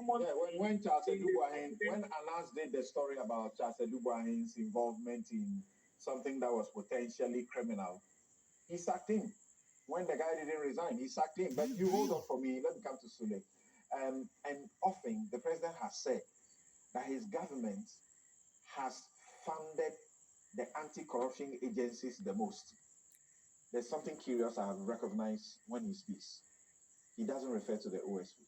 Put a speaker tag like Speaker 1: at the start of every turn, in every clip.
Speaker 1: Yeah, when Charles Edubuahin, when Anas did the story about Charles Edubuahin's involvement in something that was potentially criminal, he sacked him. When the guy didn't resign, he sacked him. But you hold on for me. Let me come to Sule. And often the president has said that his government has funded the anti-corruption agencies the most. There's something curious I have recognized when he speaks. He doesn't refer to the OSP.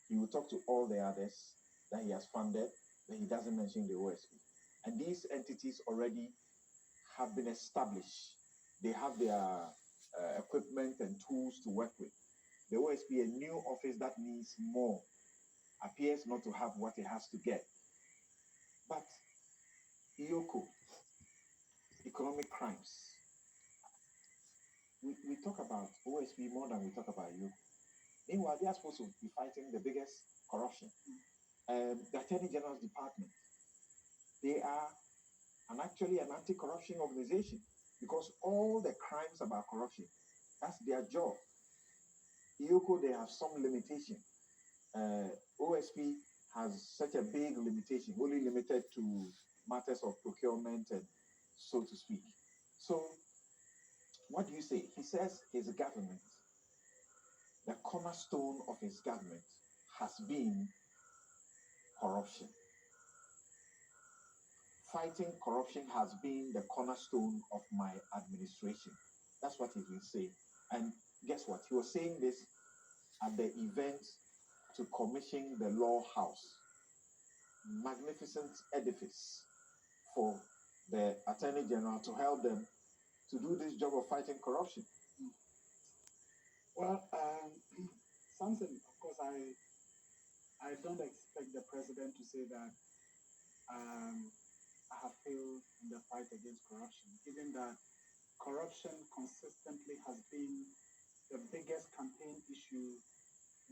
Speaker 1: He will talk to all the others that he has funded, but he doesn't mention the OSP. And these entities already have been established. They have their equipment and tools to work with. The OSP, a new office that needs more, appears not to have what it has to get. But EOCO, economic crimes, we talk about OSP more than we talk about EOCO. Meanwhile, they are supposed to be fighting the biggest corruption. The Attorney General's Department, they are actually an anti-corruption organization because all the crimes about corruption, that's their job. EOCO, they have some limitation. OSP has such a big limitation, only limited to matters of procurement and so to speak. So what do you say? He says his government, the cornerstone of his government has been corruption. Fighting corruption has been the cornerstone of my administration. That's what he's been saying. And guess what? He was saying this at the event to commission the Law House. Magnificent edifice for the Attorney General to help them to do this job of fighting corruption.
Speaker 2: Well, Samson, of course, I don't expect the president to say that I have failed in the fight against corruption, given that corruption consistently has been the biggest campaign issue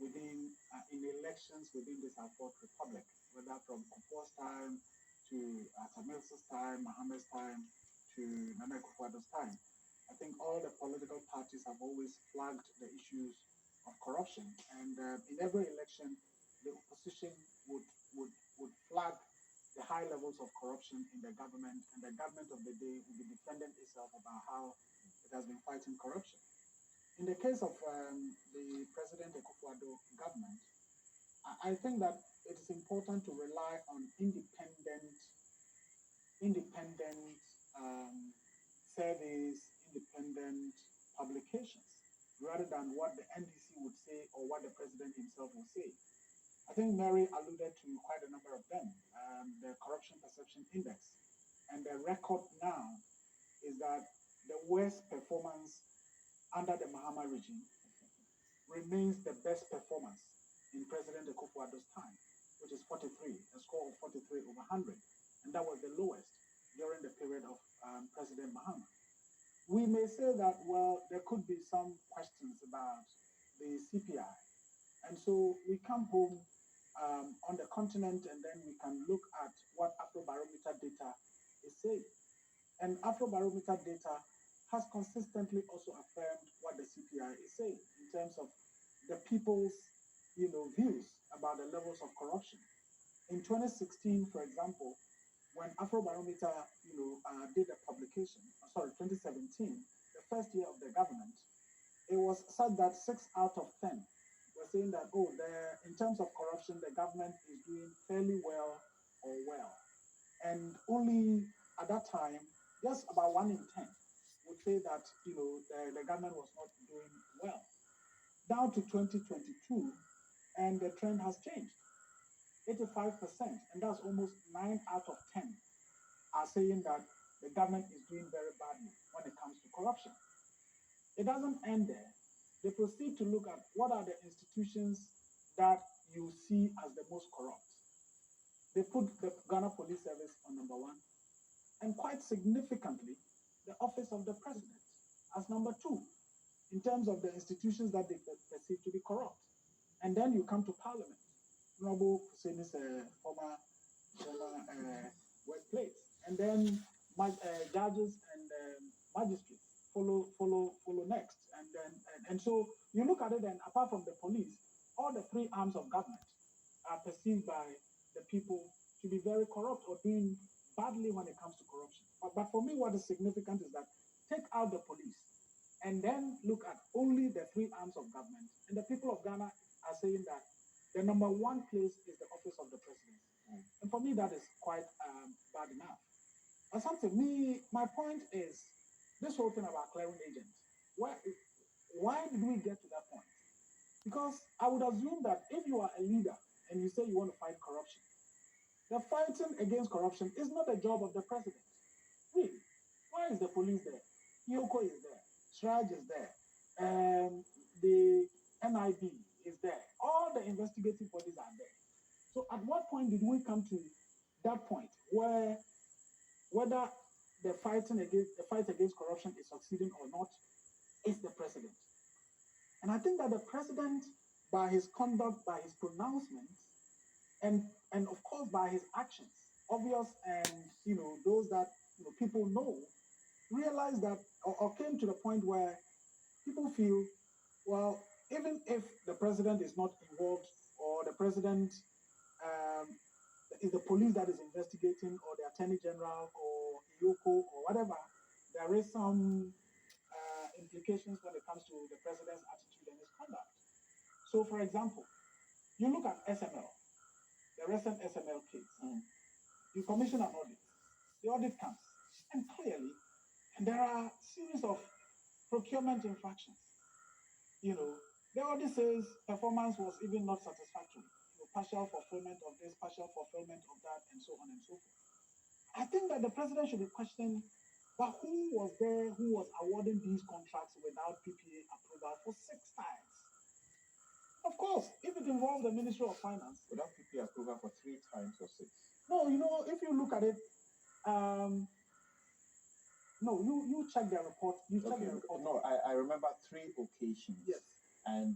Speaker 2: within in elections within this our fourth republic, whether from Kufuor's time to Tamil's time, Mohammed's time to Nana Akufo-Addo's time. I think all the political parties have always flagged the issues of corruption, and in every election, the opposition would flag the high levels of corruption in the government, and the government of the day will be defending itself about how it has been fighting corruption. In the case of the President Akufo-Addo government, I think that it is important to rely on independent surveys, independent publications, rather than what the NDC would say or what the president himself will say. I think Mary alluded to quite a number of them, the Corruption Perception Index. And the record now is that the worst performance under the Mahama regime remains the best performance in President Akufo-Addo's time, which is 43, a score of 43 over 100. And that was the lowest during the period of President Mahama. We may say that, well, there could be some questions about the CPI. And so we come home on the continent and then we can look at what Afrobarometer data is saying. And Afrobarometer data has consistently also affirmed what the CPI is saying in terms of the people's views about the levels of corruption. In 2016, for example, when Afrobarometer did a publication, 2017, the first year of the government, it was said that 6 out of 10 were saying that, in terms of corruption, the government is doing fairly well or well. And only at that time, just about 1 in 10 would say that the government was not doing well. Down to 2022, and the trend has changed. 85%, and that's almost 9 out of 10 are saying that the government is doing very badly when it comes to corruption. It doesn't end there. They proceed to look at what are the institutions that you see as the most corrupt. They put the Ghana Police Service on number 1, and quite significantly, the Office of the President as number 2, in terms of the institutions that they perceive to be corrupt. And then you come to Parliament. Honorable Hussein is a former workplace. And then judges and magistrates follow next. And so you look at it, and apart from the police, all the 3 arms of government are perceived by the people to be very corrupt or doing badly when it comes to corruption. But for me, what is significant is that take out the police and then look at only the three arms of government. And the people of Ghana are saying that the number one place is the office of the president. And for me, that is quite bad enough. Asante, my point is this whole thing about clearing agents. Why did we get to that point? Because I would assume that if you are a leader and you say you want to fight corruption, the fighting against corruption is not a job of the president. Really. Why is the police there? Yoko is there. Sraj is there. The NIB is there. All the investigative bodies are there. So at what point did we come to that point where whether the fight against corruption is succeeding or not is the president? And I think that the president, by his conduct, by his pronouncements, and of course by his actions, obvious and those that people know, realize that or came to the point where people feel, well, even if the president is not involved or the president is the police that is investigating or the attorney general or Yoko or whatever, there is some implications when it comes to the president's attitude and his conduct. So, for example, you look at SML, the recent SML case. You commission an audit. The audit comes, and clearly, there are a series of procurement infractions. The audit says performance was even not satisfactory. Partial fulfillment of this, partial fulfillment of that, and so on and so forth. I think that the president should be questioning, but who was there who was awarding these contracts without PPA approval for 6 times? Of course, if it involves the Ministry of Finance.
Speaker 1: Without PPA approval for 3 times or 6?
Speaker 2: No, if you look at it, no, you check the report. Check the report.
Speaker 1: No, I remember 3 occasions.
Speaker 2: Yes.
Speaker 1: And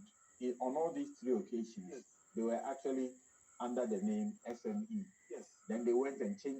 Speaker 1: on all these 3 occasions,
Speaker 2: yes,
Speaker 1: they were actually under the name SME.
Speaker 2: Yes.
Speaker 1: Then they went and changed